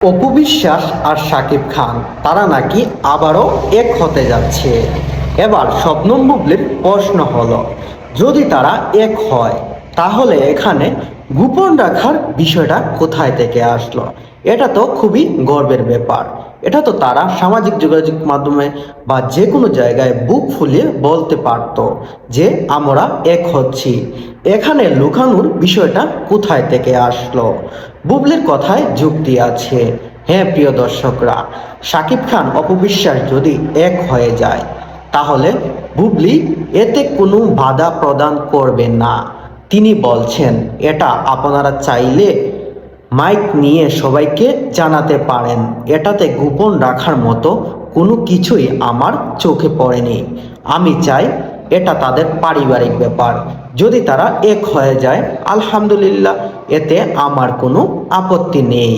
অপু বিশ্বাস আর শাকিব খান তারা নাকি আবারও এক হতে যাচ্ছে। এবার শবনম বুবলির প্রশ্ন হলো, যদি তারা এক হয় তাহলে এখানে গোপন রাখার বিষয়টা কোথায় থেকে আসলো? এটা তো খুবই গর্বের ব্যাপার। এটা তো তারা সামাজিক যোগাযোগ মাধ্যমে বা যে কোনো জায়গায় বুক ফুলিয়ে বলতে পারতো যে আমরা এক হচ্ছি। এখানে লুকানোর বিষয়টা কোথায় থেকে আসলো? বুবলির কথায় যুক্তি আছে। হ্যাঁ প্রিয় দর্শকরা, শাকিব খান অপু বিশ্বাস যদি এক হয়ে যায় তাহলে বুবলি এতে কোনো বাধা প্রদান করবে না। তিনি বলছেন, এটা আপনারা চাইলে মাইক নিয়ে সবাইকে জানাতে পারেন, এটাতে গোপন রাখার মতো কোনো কিছুই আমার চোখে পড়েনি। আমি চাই এটা তাদের পারিবারিক ব্যাপার। যদি তারা এক হয়ে যায় আলহামদুলিল্লাহ, এতে আমার কোনো আপত্তি নেই।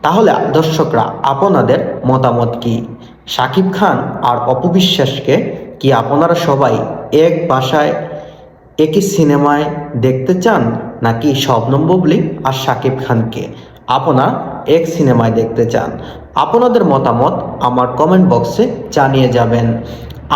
তাহলে দর্শকরা, আপনাদের মতামত কি? শাকিব খান আর অপু বিশ্বাসকে কি আপনারা সবাই এক বাসায় একই সিনেমায় দেখতে চান, নাকি শবনম বুবলি আর শাকিব খানকে আপনারা এক সিনেমায় দেখতে চান? আপনাদের মতামত আমার কমেন্ট বক্সে জানিয়ে যাবেন।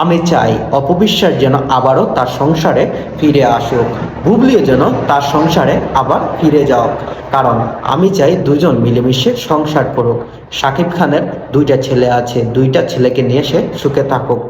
আমি চাই অপু বিশ্বাস যেন আবারও তার সংসারে ফিরে আসুক, বুবলিও যেন তার সংসারে আবার ফিরে যাও। কারণ আমি চাই দুজন মিলেমিশে সংসার করুক। শাকিব খানের দুইটা ছেলে আছে, দুইটা ছেলেকে নিয়ে সে সুখে থাকুক।